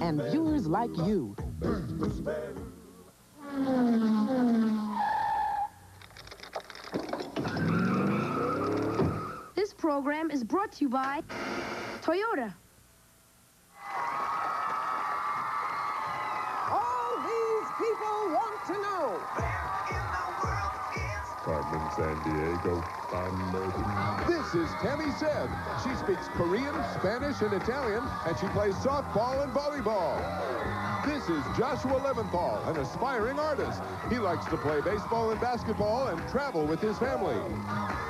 and viewers like you. This program is brought to you by Toyota. All these people want to know. Carmen Sandiego. This is Tammy Said. She speaks Korean, Spanish, and Italian, and she plays softball and volleyball. This is Joshua Leventhal, an aspiring artist. He likes to play baseball and basketball and travel with his family.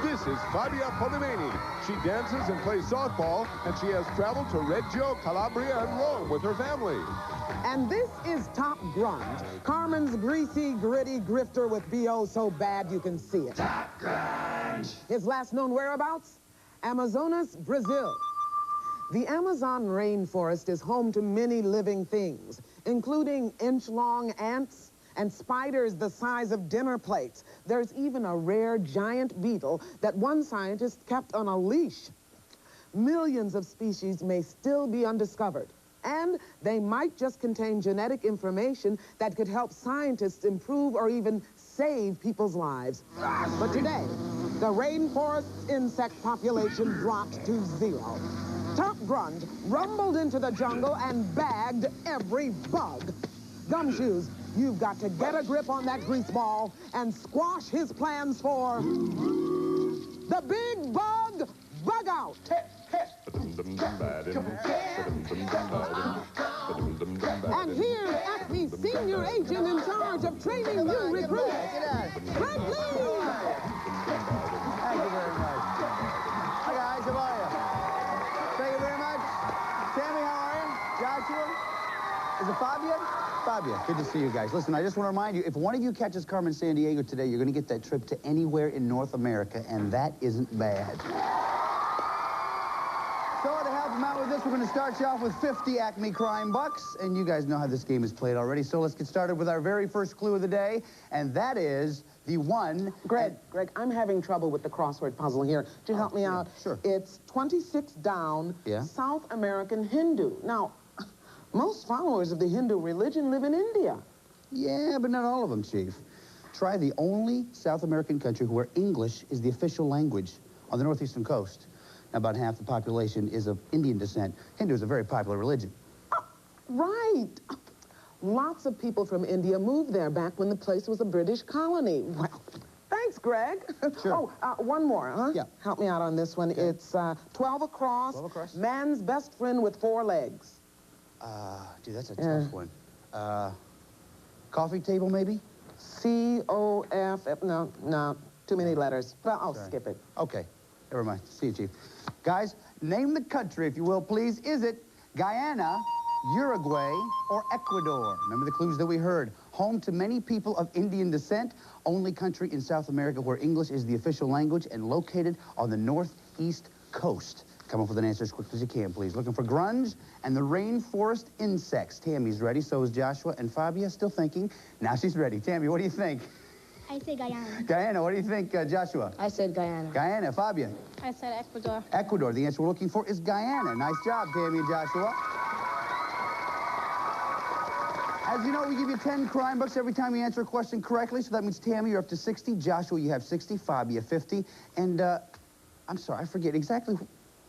This is Fabia Polimeni. She dances and plays softball, and she has traveled to Reggio, Calabria, and Rome with her family. And this is Top Grunge, Carmen's greasy, gritty grifter with B.O. so bad you can see it. Top Grunge! His last known whereabouts? Amazonas, Brazil. The Amazon rainforest is home to many living things, including inch-long ants and spiders the size of dinner plates. There's even a rare giant beetle that one scientist kept on a leash. Millions of species may still be undiscovered, and they might just contain genetic information that could help scientists improve or even save people's lives. But today, the rainforest's insect population dropped to 0. Top Grunge rumbled into the jungle and bagged every bug. Gumshoes, you've got to get a grip on that grease ball and squash his plans for the big bug bug out. And here's Acme's senior agent in charge of training new recruits, Greg Lee. Thank you very much. Hi, guys. How are you? Thank you very much. Tammy, how are you? Joshua? Is it Fabia? Fabia, good to see you guys. Listen, I just want to remind you, if one of you catches Carmen Sandiego today, you're going to get that trip to anywhere in North America, and that isn't bad. So to help them out with this, we're going to start you off with 50 Acme Crime Bucks, and you guys know how this game is played already, so let's get started with our very first clue of the day, and that is the one... Greg, I'm having trouble with the crossword puzzle here. Could you help me out? Sure. It's 26 down, Yeah? South American Hindu. Now, most followers of the Hindu religion live in India. Yeah, but not all of them, Chief. Try the only South American country where English is the official language on the northeastern coast. Now, about half the population is of Indian descent. Hindu is a very popular religion. Right. Lots of people from India moved there back when the place was a British colony. Well, thanks, Greg. Sure. Oh, one more, huh? Yeah. Help me out on this one. Okay. It's 12 across. 12 across. Man's best friend with 4 legs. Dude, that's a tough one. Coffee table, maybe? C-O-F... No, too many letters. Well, I'll skip it. Okay, never mind. See you, Chief. Guys, name the country, if you will, please. Is it Guyana, Uruguay, or Ecuador? Remember the clues that we heard. Home to many people of Indian descent, only country in South America where English is the official language, and located on the northeast coast. Come up with an answer as quickly as you can, please. Looking for Grunge and the rainforest insects. Tammy's ready, so is Joshua, and Fabia still thinking. Now she's ready. Tammy, what do you think? I say Guyana. Guyana, what do you think, Joshua? I said Guyana. Guyana, Fabia? I said Ecuador. Ecuador. The answer we're looking for is Guyana. Nice job, Tammy and Joshua. As you know, we give you 10 crime bucks every time you answer a question correctly, so that means, Tammy, you're up to 60. Joshua, you have 60. Fabia, 50. And, I'm sorry, I forget exactly...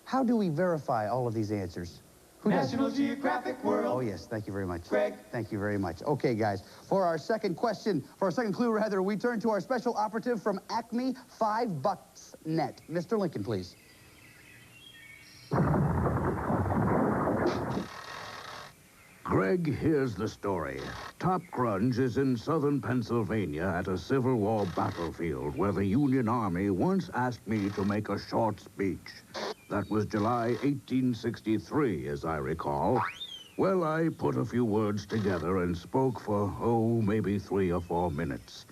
How do we verify all of these answers? National Geographic World. Oh, yes. Thank you very much. Greg. Thank you very much. Okay, guys. For our second question, for our second clue, rather, we turn to our special operative from Acme 5 Bucks Net. Mr. Lincoln, please. Greg, here's the story. Top Grunge is in southern Pennsylvania at a Civil War battlefield where the Union Army once asked me to make a short speech. That was July 1863, as I recall. Well, I put a few words together and spoke for, maybe 3 or 4 minutes.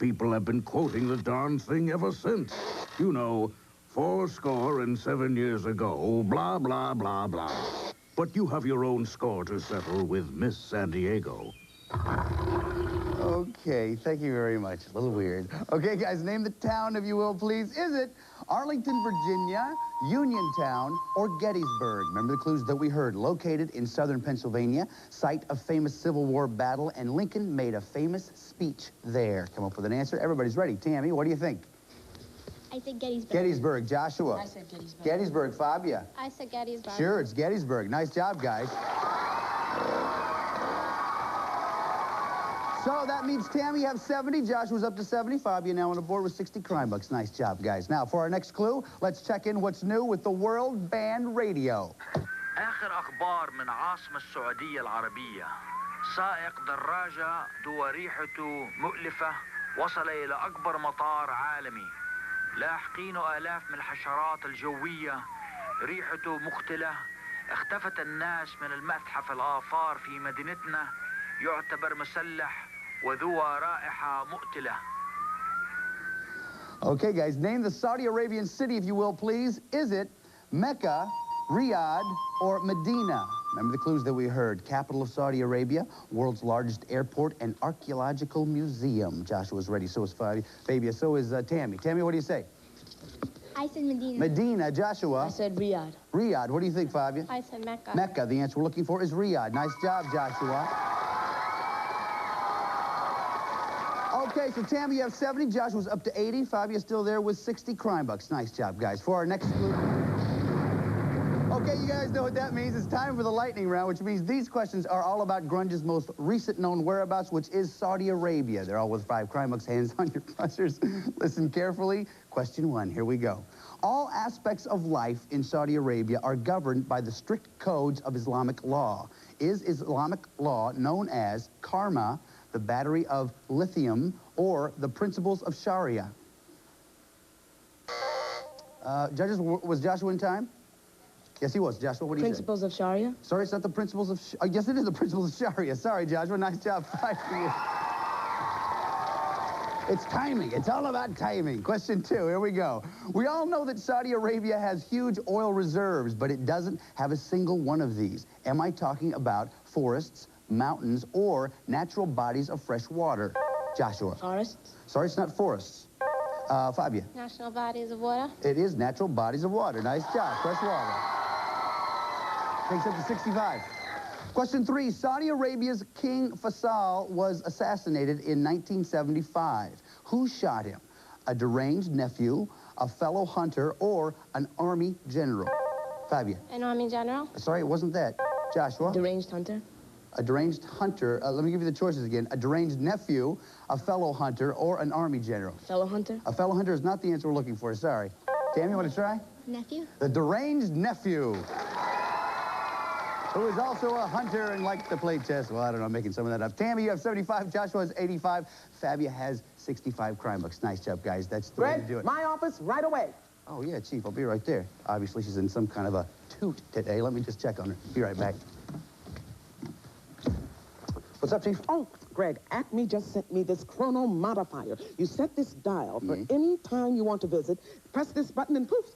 People have been quoting the darn thing ever since. You know, 7 years ago, blah, blah, blah, blah. But you have your own score to settle with Miss Sandiego. Okay, thank you very much. A little weird. Okay, guys, name the town, if you will, please. Is it Arlington, Virginia, Uniontown, or Gettysburg? Remember the clues that we heard. Located in southern Pennsylvania, site of famous Civil War battle, and Lincoln made a famous speech there. Come up with an answer. Everybody's ready. Tammy, what do you think? I said Gettysburg. Gettysburg. Joshua? I said Gettysburg. Gettysburg. Fabia? I said Gettysburg. Sure, it's Gettysburg. Nice job, guys. So that means, Tammy, you have 70. Joshua's up to 70. Fabia now on the board with 60 crime bucks. Nice job, guys. Now, for our next clue, let's check in what's new with the World Band Radio. آخر أخبار من عاصمة السعودية العربية. سائق دراجة وريحته مؤلفة وصل إلى أكبر مطار عالمي. لاحقينه آلاف من الحشرات الجوية. ريحته مقتلة. اختفت الناس من المتحف الآثار في مدينتنا. يعتبر مسلح وذو رائحة مقتلة. Okay, guys, name the Saudi Arabian city, if you will, please. Is it Mecca, Riyadh, or Medina? Remember the clues that we heard. Capital of Saudi Arabia, world's largest airport, and archaeological museum. Joshua's ready, so is Fabia, so is Tammy. Tammy, what do you say? I said Medina. Medina. Joshua? I said Riyadh. Riyadh. What do you think, Fabia? I said Mecca. Mecca. The answer we're looking for is Riyadh. Nice job, Joshua. Okay, so Tammy, you have 70. Joshua's up to 80. Fabia's still there with 60 crime bucks. Nice job, guys. For our next clue. Okay, you guys know what that means. It's time for the lightning round, which means these questions are all about Grunge's most recent known whereabouts, which is Saudi Arabia. They're all with 5 crime bucks. Hands on your buzzers. Listen carefully. Question 1. Here we go. All aspects of life in Saudi Arabia are governed by the strict codes of Islamic law. Is Islamic law known as karma, the battery of lithium, or the principles of Sharia? Judges, was Joshua in time? Yes, he was. Joshua, what do you say? Principles of Sharia? Sorry, it's not the principles of... yes, it is the principles of Sharia. Sorry, Joshua. Nice job. 5 for you. It's timing. It's all about timing. Question 2. Here we go. We all know that Saudi Arabia has huge oil reserves, but it doesn't have a single one of these. Am I talking about forests, mountains, or natural bodies of fresh water? Joshua. Forests? Sorry, it's not forests. Fabia. National bodies of water. It is natural bodies of water. Nice job. Fresh water. Takes up to 65. Question 3. Saudi Arabia's King Faisal was assassinated in 1975. Who shot him? A deranged nephew, a fellow hunter, or an army general? Fabia. An army general. Sorry, it wasn't that. Joshua. Deranged hunter? A deranged hunter. Let me give you the choices again. A deranged nephew, a fellow hunter, or an army general? Fellow hunter? A fellow hunter is not the answer we're looking for. Sorry. Tammy, you want to try? Nephew. The deranged nephew, who is also a hunter and likes to play chess. Well, I don't know, I'm making some of that up. Tammy, you have 75. Joshua has 85. Fabia has 65 crime bucks. Nice job, guys. That's the way to do it. My office right away. Oh, yeah, Chief, I'll be right there. Obviously, she's in some kind of a toot today. Let me just check on her. Be right back. What's up, Chief? Oh, Greg, Acme just sent me this Chrono modifier. You set this dial for any time you want to visit. Press this button and poof.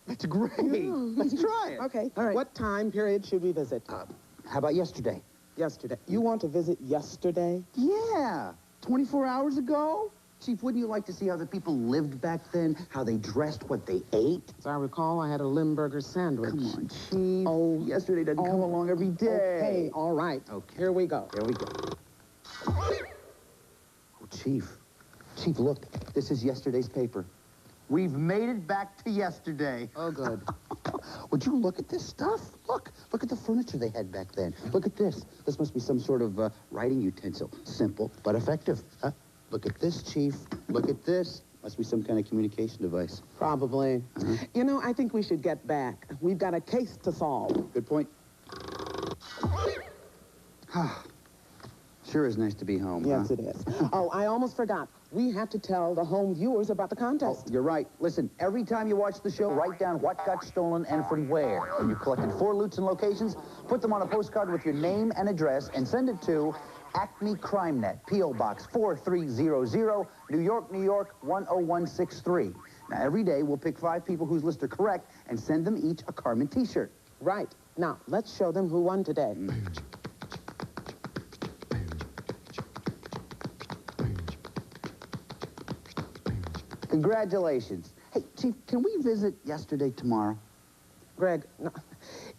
That's great. Let's try it. Okay. All right. What time period should we visit? How about yesterday? Yesterday. You want to visit yesterday? Yeah. 24 hours ago? Chief, wouldn't you like to see how the people lived back then? How they dressed, what they ate? As I recall, I had a Limburger sandwich. Come on, Chief. Oh, yesterday doesn't come along every day. Okay, all right. Okay. Here we go. Here we go. Oh, Chief. Chief, look. This is yesterday's paper. We've made it back to yesterday. Oh, good. Would you look at this stuff? Look at the furniture they had back then. Look at this. This must be some sort of writing utensil. Simple, but effective. Huh? Look at this, Chief. Look at this. Must be some kind of communication device. Probably. You know, I think we should get back. We've got a case to solve. Good point. Sure is nice to be home, Yes, huh? it is. Oh, I almost forgot. We have to tell the home viewers about the contest. Oh, you're right. Listen, every time you watch the show, write down what got stolen and from where. When you collected 4 loots and locations, put them on a postcard with your name and address and send it to Acme Crime Net, P.O. Box 4300, New York, New York 10163. Now, every day, we'll pick 5 people whose lists are correct and send them each a Carmen t-shirt. Right. Now, let's show them who won today. Congratulations. Hey, Chief, can we visit yesterday tomorrow? Greg, no,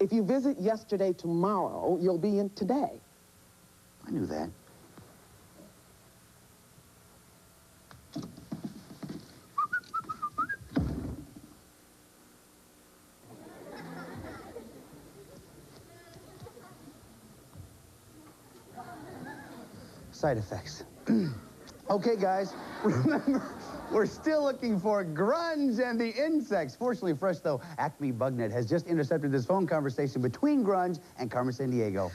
if you visit yesterday tomorrow, you'll be in today. I knew that. Side effects. Okay, guys, remember, we're still looking for Grunge and the insects. Fortunately for us, though, Acme Bugnet has just intercepted this phone conversation between Grunge and Carmen Sandiego.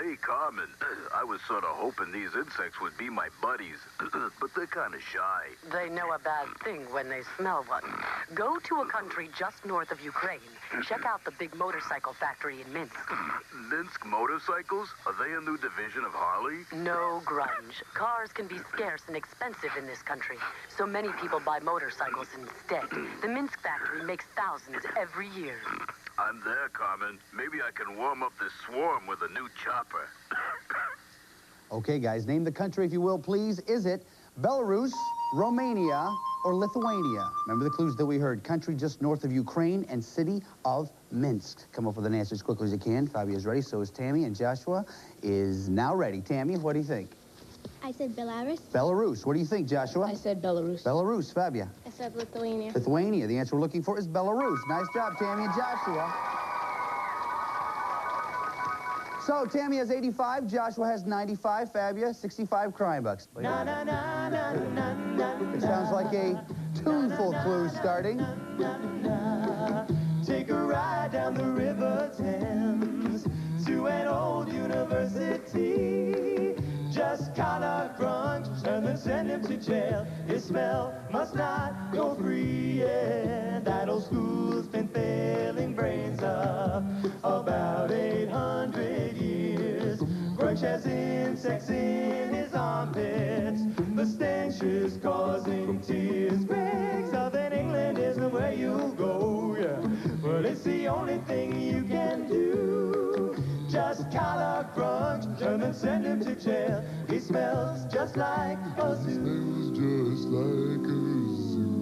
Hey, Carmen. I was sort of hoping these insects would be my buddies, but they're kind of shy. They know a bad thing when they smell one. Go to a country just north of Ukraine. Check out the big motorcycle factory in Minsk. Minsk motorcycles? Are they a new division of Harley? No, Grunge. Cars can be scarce and expensive in this country, so many people buy motorcycles instead. The Minsk factory makes thousands every year. I'm there, Carmen. Maybe I can warm up this swarm with a new chopper. Okay, guys, name the country, if you will, please. Is it Belarus, Romania, or Lithuania? Remember the clues that we heard. Country just north of Ukraine and city of Minsk. Come up with an answer as quickly as you can. Fabio's ready, so is Tammy, and Joshua is now ready. Tammy, what do you think? I said Belarus. Belarus. What do you think, Joshua? I said Belarus. Belarus. Fabia? I said Lithuania. Lithuania. The answer we're looking for is Belarus. Nice job, Tammy and Joshua. So, Tammy has 85, Joshua has 95, Fabia, 65 crime bucks. It sounds like a tuneful clue starting. Take a ride down the river Thames to an old university. Just call out Grunge and then send him to jail. His smell must not go free. Yeah, that old school's been failing brains up about 800 years. Grunge has insects in his armpits. The stench is causing tears. Greg, Southern England isn't where you go, yeah, but it's the only thing you can do. Just call out Grunge and then send him to jail. He smells just like a zoo. Smells just like a zoo.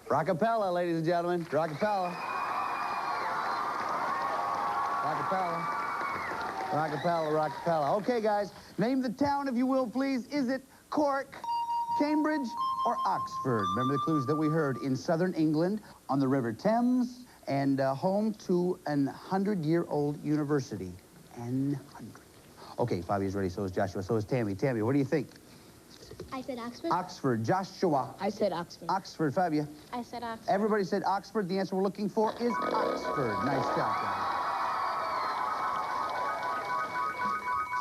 Rockapella, ladies and gentlemen. Rockapella. Rockapella. Rockapella, Rockapella. Okay, guys, name the town, if you will, please. Is it Cork, Cambridge, or Oxford? Remember the clues that we heard. In southern England, on the River Thames, and home to an 100-year-old university. N100. Okay, Fabia's ready, so is Joshua, so is Tammy. Tammy, what do you think? I said Oxford. Oxford. Joshua. I said Oxford. Oxford. Fabia. I said Oxford. Everybody said Oxford. The answer we're looking for is Oxford. Nice job, guys.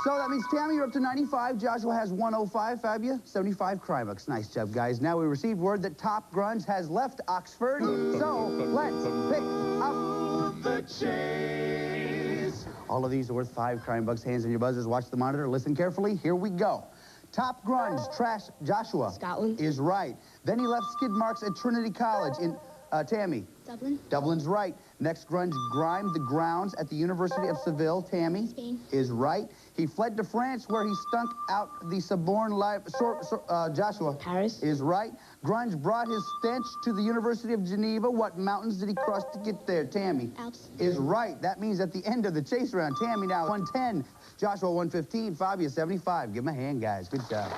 So that means, Tammy, you're up to 95. Joshua has 105. Fabia, 75 crime bucks. Nice job, guys. Now we received word that Top Grunge has left Oxford. So let's pick up The chase. all of these are worth 5 crime bucks. Hands on your buzzers. Watch the monitor. Listen carefully. Here we go. Top Grunge, trash Joshua. Scotland. Is right. Then he left skid marks at Trinity College in Tammy. Dublin. Dublin's right. Next, Grunge grimed the grounds at the University of Seville. Tammy. Spain. Is right. He fled to France where he stunk out the Sorbonne Joshua. Paris. Is right. Grunge brought his stench to the University of Geneva. What mountains did he cross to get there? Tammy. Alps. Is right. That means at the end of the chase round, Tammy now 110. Joshua 115. Fabia 75. Give him a hand, guys. Good job.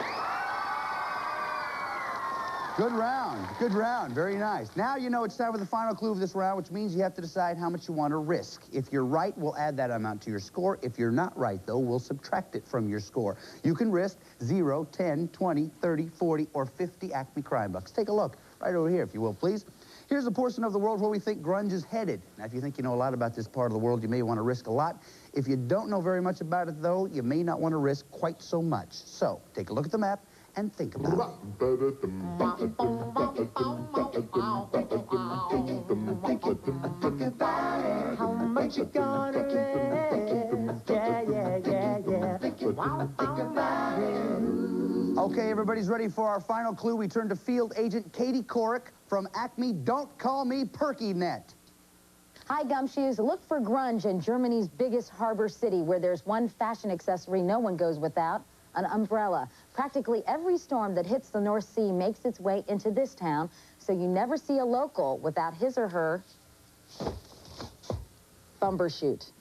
Good round. Good round. Very nice. Now you know it's time for the final clue of this round, which means you have to decide how much you want to risk. If you're right, we'll add that amount to your score. If you're not right, though, we'll subtract it from your score. You can risk 0, 10, 20, 30, 40, or 50 Acme crime bucks. Take a look right over here, if you will, please. Here's a portion of the world where we think Grunge is headed. Now, if you think you know a lot about this part of the world, you may want to risk a lot. If you don't know very much about it, though, you may not want to risk quite so much. So, take a look at the map and think about it. How much you gonna risk? Yeah. Okay, everybody's ready for our final clue. We turn to field agent Katie Corrick from Acme. Don't call me PerkyNet. Hi, Gumshoes. Look for Grunge in Germany's biggest harbor city, where there's one fashion accessory no one goes without, an umbrella. Practically every storm that hits the North Sea makes its way into this town, so you never see a local without his or her bumbershoot.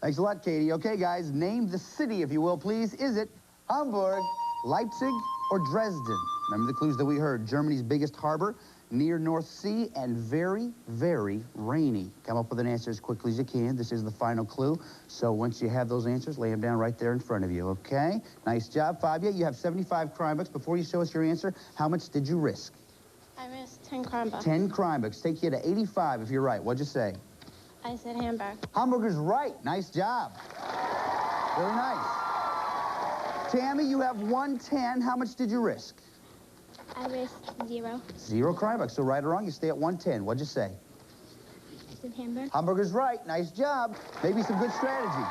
Thanks a lot, Katie. Okay, guys, name the city, if you will, please. Is it Hamburg, Leipzig, or Dresden? Remember the clues that we heard. Germany's biggest harbor, near North Sea, and very, very rainy. Come up with an answer as quickly as you can. This is the final clue. So once you have those answers, lay them down right there in front of you, okay? Nice job, Fabia. You have 75 crime bucks. Before you show us your answer, how much did you risk? I risked 10 crime bucks. 10 crime bucks. Take you to 85 if you're right. What'd you say? I said Hamburg. Hamburger's right. Nice job. Very nice. Tammy, you have 110. How much did you risk? I risked 0. 0 crime bucks. So right or wrong, you stay at 110. What'd you say? I said Hamburg. Hamburger's right. Nice job. Maybe some good strategy.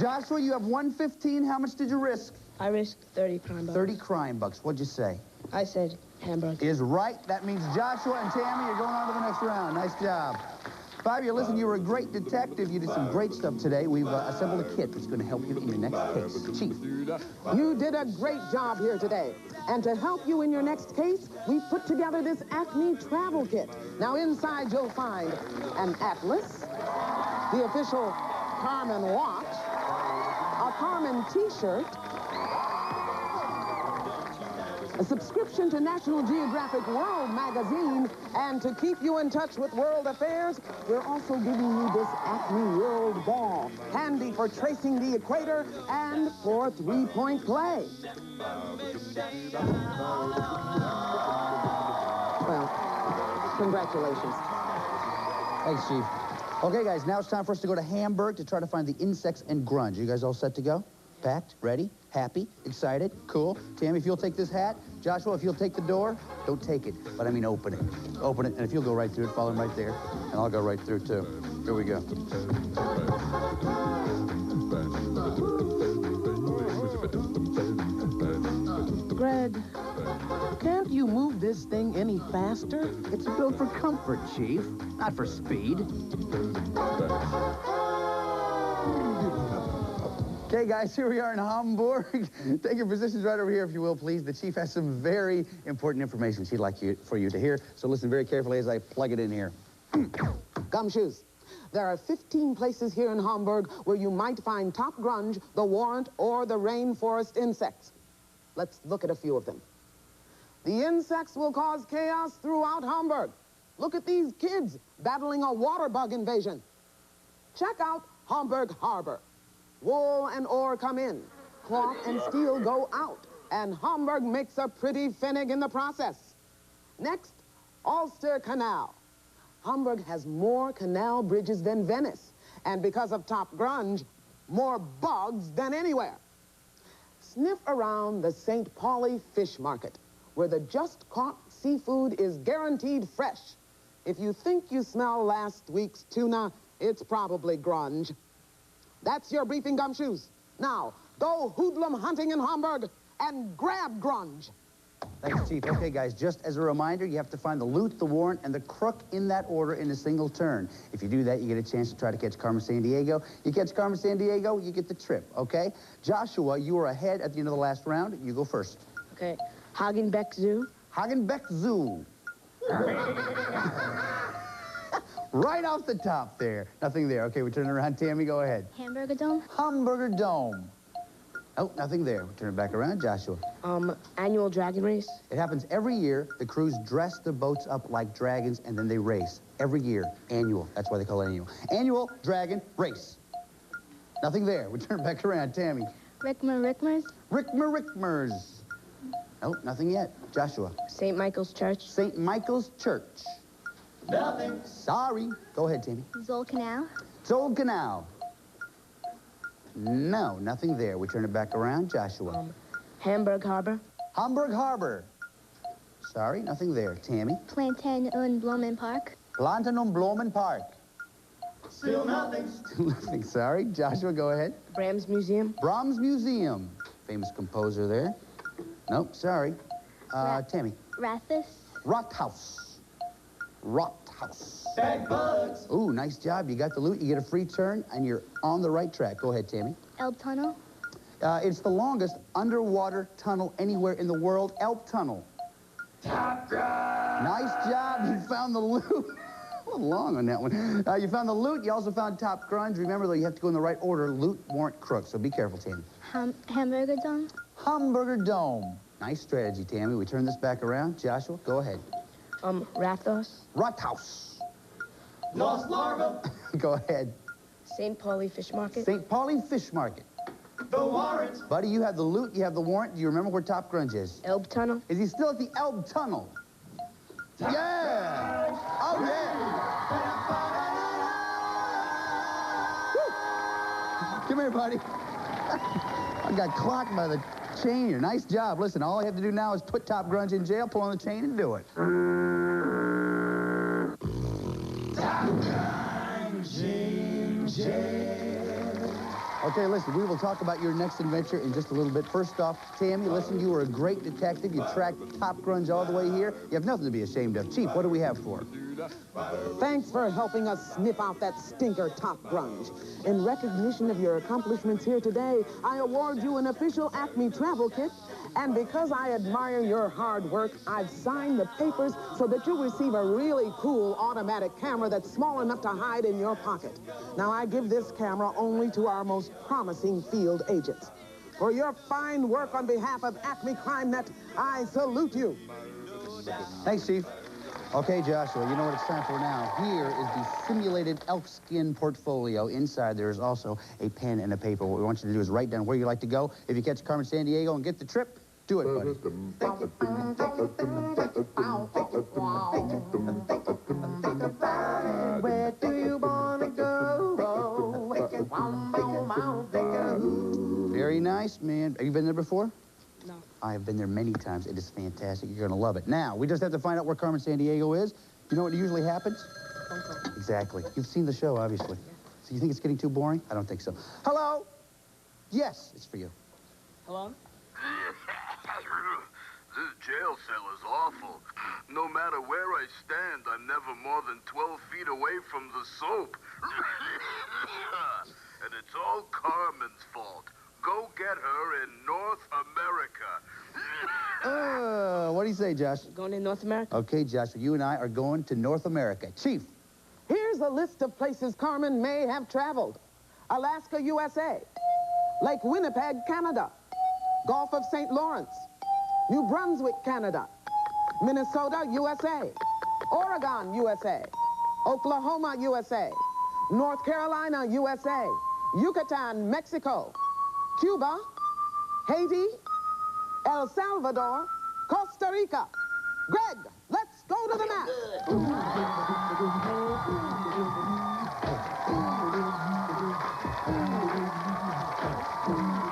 Joshua, you have 115. How much did you risk? I risked 30 crime bucks. 30 crime bucks. What'd you say? I said Hamburg. Is right. That means Joshua and Tammy are going on to the next round. Nice job. Fabia, listen, you were a great detective. You did some great stuff today. We've assembled a kit that's going to help you in your next case. Chief. You did a great job here today. And to help you in your next case, we've put together this Acme travel kit. Now, inside you'll find an atlas, the official Carmen watch, a Carmen t-shirt, a subscription to National Geographic World magazine, and to keep you in touch with world affairs, we're also giving you this Acme World Ball, handy for tracing the equator and for three-point play. Well, congratulations. Thanks, Chief. Okay, guys, now it's time for us to go to Hamburg to try to find the insects and grunge. You guys all set to go? Packed? Ready? Happy? Excited? Cool. Tammy, if you'll take this hat. Joshua, if you'll take the door. Don't take it, but I mean open it. Open it, and if you'll go right through it, follow him right there. And I'll go right through, too. Here we go. Greg, can't you move this thing any faster? It's built for comfort, Chief, not for speed. Okay, guys, here we are in Hamburg. Take your positions right over here, if you will, please. The chief has some very important information she'd like for you to hear, so listen very carefully as I plug it in here. Gumshoes. There are 15 places here in Hamburg where you might find top grunge, the warrant, or the rainforest insects. Let's look at a few of them. The insects will cause chaos throughout Hamburg. Look at these kids battling a water bug invasion. Check out Hamburg Harbor. Wool and ore come in, cloth and steel go out, and Hamburg makes a pretty pfennig in the process. Next, Ulster Canal. Hamburg has more canal bridges than Venice, and because of top grunge, more bugs than anywhere. Sniff around the St. Pauli Fish Market, where the just-caught seafood is guaranteed fresh. If you think you smell last week's tuna, it's probably grunge. That's your briefing, Gumshoes. Now, go hoodlum hunting in Hamburg and grab grunge. Thanks, Chief. Okay, guys, just as a reminder, you have to find the loot, the warrant, and the crook in that order in a single turn. If you do that, you get a chance to try to catch Carmen Sandiego. You catch Carmen Sandiego, you get the trip, okay? Joshua, you are ahead at the end of the last round. You go first. Okay. Hagenbeck Zoo. Hagenbeck Zoo. Right off the top there. Nothing there. Okay, we turn it around. Tammy, go ahead. Hamburger Dome. Hamburger Dome. Oh, nothing there. We turn it back around. Joshua. Annual dragon race. It happens every year. The crews dress their boats up like dragons, and then they race. Every year. Annual. That's why they call it annual. Annual dragon race. Nothing there. We turn it back around. Tammy. Rickmers. Rickmers. Oh, nothing yet. Joshua. St. Michael's Church. St. Michael's Church. Nothing. Sorry. Go ahead, Tammy. Zoll Canal. Zoll Canal. No, nothing there. We turn it back around. Joshua. Hamburg Harbor. Hamburg Harbor. Sorry, nothing there. Tammy. Plantain und Blumen Park. Plantain und Blumen Park. Still nothing. Still nothing. Sorry. Joshua, go ahead. Brahms Museum. Brahms Museum. Famous composer there. Nope, sorry. Tammy. Rathus. Rathaus. Rathaus. Bag bugs. Ooh, nice job. You got the loot. You get a free turn, and you're on the right track. Go ahead, Tammy. Elb Tunnel. It's the longest underwater tunnel anywhere in the world. Elb Tunnel. Top Grunge! Nice job. You found the loot. A little long on that one. You found the loot. You also found Top Grunge. Remember, though, you have to go in the right order. Loot, warrant, crook. So be careful, Tammy. Hamburger Dome? Hamburger Dome. Nice strategy, Tammy. We turn this back around. Joshua, go ahead. Rathos? Rathaus. Lost Larva! Go ahead. St. Pauli Fish Market? St. Pauli Fish Market. The warrant! Buddy, you have the loot, you have the warrant. Do you remember where Top Grunge is? Elb Tunnel? Is he still at the Elb Tunnel? Yeah! Oh, yeah! Woo. Come here, buddy. I got clocked by the chain here. Nice job. Listen, all I have to do now is put Top Grunge in jail, pull on the chain, and do it. Top Grunge in jail. Okay, listen, we will talk about your next adventure in just a little bit. First off, Tammy, listen, you were a great detective. You tracked Top Grunge all the way here. You have nothing to be ashamed of. Chief, what do we have for her? Thanks for helping us sniff out that stinker Top Grunge. In recognition of your accomplishments here today, I award you an official Acme travel kit. And because I admire your hard work, I've signed the papers so that you'll receive a really cool automatic camera that's small enough to hide in your pocket. Now, I give this camera only to our most promising field agents. For your fine work on behalf of Acme CrimeNet, I salute you. Thanks, Chief. Okay, Joshua, you know what it's time for now. Here is the simulated elk skin portfolio. Inside there is also a pen and a paper. What we want you to do is write down where you like to go. If you catch Carmen Sandiego and get the trip, do it, buddy. Where do you want to go? Very nice, man. Have you been there before? No. I have been there many times. It is fantastic. You're going to love it. Now, we just have to find out where Carmen Sandiego is. You know what usually happens? Exactly. You've seen the show, obviously. So you think it's getting too boring? I don't think so. Hello? Yes, it's for you. Hello? This jail cell is awful. No matter where I stand, I'm never more than 12 feet away from the soap. And it's all Carmen's fault. Go get her in North America. What do you say, Josh? Going to North America? Okay, Joshua, you and I are going to North America. Chief. Here's a list of places Carmen may have traveled. Alaska, USA. Lake Winnipeg, Canada. Gulf of St. Lawrence. New Brunswick, Canada. Minnesota, USA. Oregon, USA. Oklahoma, USA. North Carolina, USA. Yucatan, Mexico. Cuba, Haiti, El Salvador, Costa Rica. Greg, let's go to the map.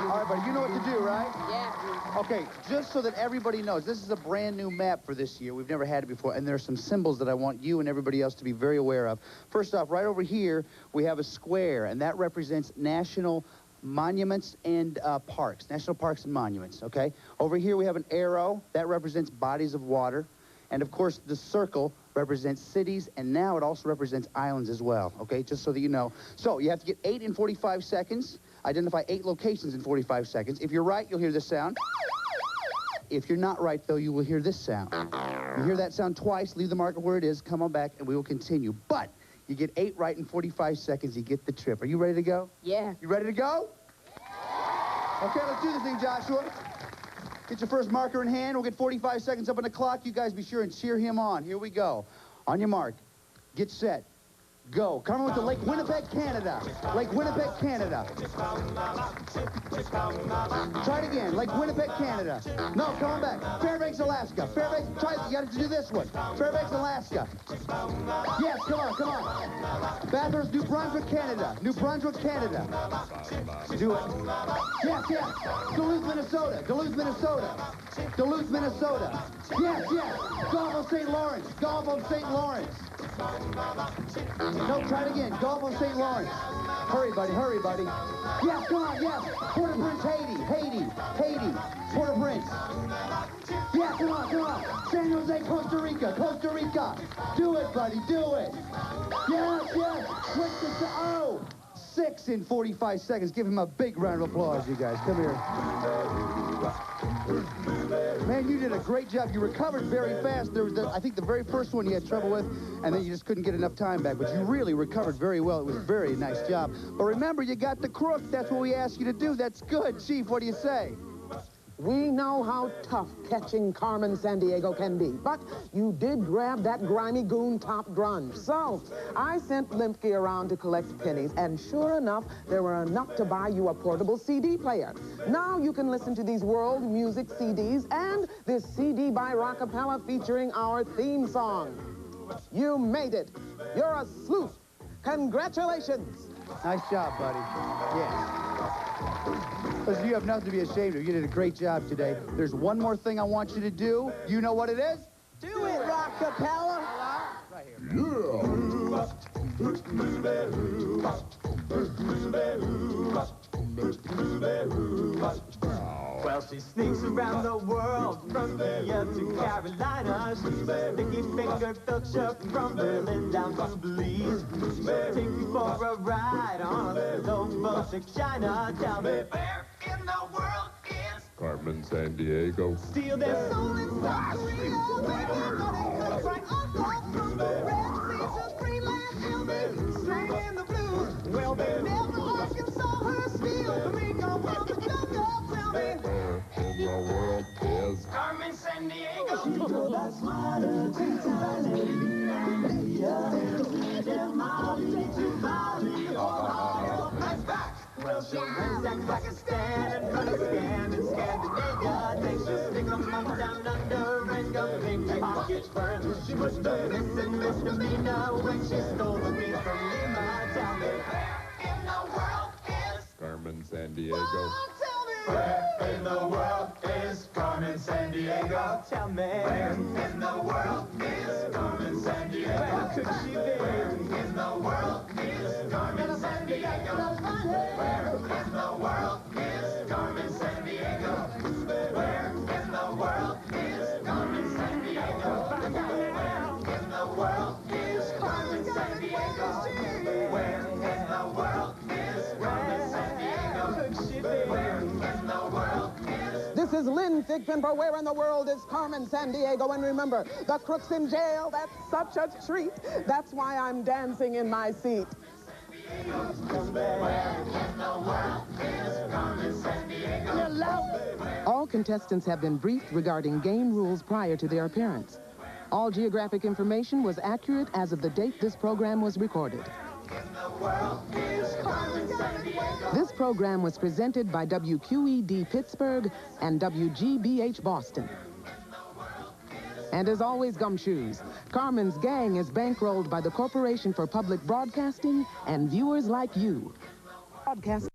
All right, buddy, you know what to do, right? Yeah. Okay, just so that everybody knows, this is a brand new map for this year. We've never had it before, and there are some symbols that I want you and everybody else to be very aware of. First off, right over here, we have a square, and that represents national monuments and parks, national parks and monuments, okay? Over here, we have an arrow. That represents bodies of water. And, of course, the circle represents cities, and now it also represents islands as well, okay? Just so that you know. So you have to get 8 in 45 seconds. Identify 8 locations in 45 seconds. If you're right, you'll hear this sound. If you're not right, though, you will hear this sound. You hear that sound twice, leave the marker where it is, come on back, and we will continue. But you get 8 right in 45 seconds, you get the trip. Are you ready to go? Yeah. You ready to go? Okay, let's do this thing, Joshua. Get your first marker in hand. We'll get 45 seconds up on the clock. You guys be sure and cheer him on. Here we go. On your mark. Get set. Go. Carmen went to Lake Winnipeg, Canada. Lake Winnipeg, Canada. Try it again. Lake Winnipeg, Canada. No, come on back. Fairbanks, Alaska. Fairbanks, try it. You got to do this one. Fairbanks, Alaska. Yes, come on, come on. Bathurst, New Brunswick, Canada. New Brunswick, Canada. Do it. Yes, yes. Duluth, Minnesota. Duluth, Minnesota. Duluth, Minnesota. Yes, yes. Gulf of St. Lawrence. Gulf of St. Lawrence. No, try it again. Gulf of St. Lawrence. Hurry, buddy. Hurry, buddy. Yes, come on, yes. Port-au-Prince, Haiti. Haiti. Haiti. Port-au-Prince. Yes, come on, come on. San Jose, Costa Rica. Costa Rica. Do it, buddy. Do it. Yes, yes. Switch to... Oh. 6 in 45 seconds. Give him a big round of applause, you guys. Come here. Man, you did a great job. You recovered very fast. There was, I think, the very first one you had trouble with, and then you just couldn't get enough time back. But you really recovered very well. It was a very nice job. But remember, you got the crook. That's what we asked you to do. That's good. Chief, what do you say? We know how tough catching Carmen Sandiego can be, but you did grab that grimy goon Top Grunge. So I sent Limpke around to collect pennies, and sure enough, there were enough to buy you a portable CD player. Now you can listen to these world music CDs and this CD by Rockapella featuring our theme song. You made it. You're a sleuth. Congratulations. Nice job, buddy. Yes. Listen, you have nothing to be ashamed of. You did a great job today. There's one more thing I want you to do. You know what it is? Do it, Rockapella. Right here. Well, she sneaks around the world from here to Carolina. She's a sticky-fingered filcher from Berlin down to Belize. She'll take you for a ride on a low boat to China. Tell me, where in the world is Carmen Sandiego. steal their soul in South Korea? Where everybody comes right up from the Red Sea to Greenland. She'll be singing the blues. Well, they never Arkansas her steal. Domingo from the jungle. Tell me, In the world is Carmen Sandiego. That's what a great Well, she'll raise Pakistan and Pakistan and Scandinavia. They should stick 'em up down under and go make their pockets burn. She was doing this and misdemeanor when she stole the beat from Lima. Tell me, where in the world is Carmen Sandiego. Where in the world is Carmen Sandiego? Tell me. Where in the world is Carmen Sandiego? Where could she be? Where in the world is Carmen Sandiego? Where in the world is Carmen Sandiego? Where in the world is Carmen Sandiego? Where in the world is Carmen Sandiego? Where in the world is Carmen Sandiego? Could she be? This is Lynn Thigpen for Where in the World is Carmen Sandiego. And remember, the crook's in jail. That's such a treat. That's why I'm dancing in my seat. All contestants have been briefed regarding game rules prior to their appearance. All geographic information was accurate as of the date this program was recorded. This program was presented by WQED Pittsburgh and WGBH Boston. And as always, gumshoes, Carmen's gang is bankrolled by the Corporation for Public Broadcasting and viewers like you. Broadcast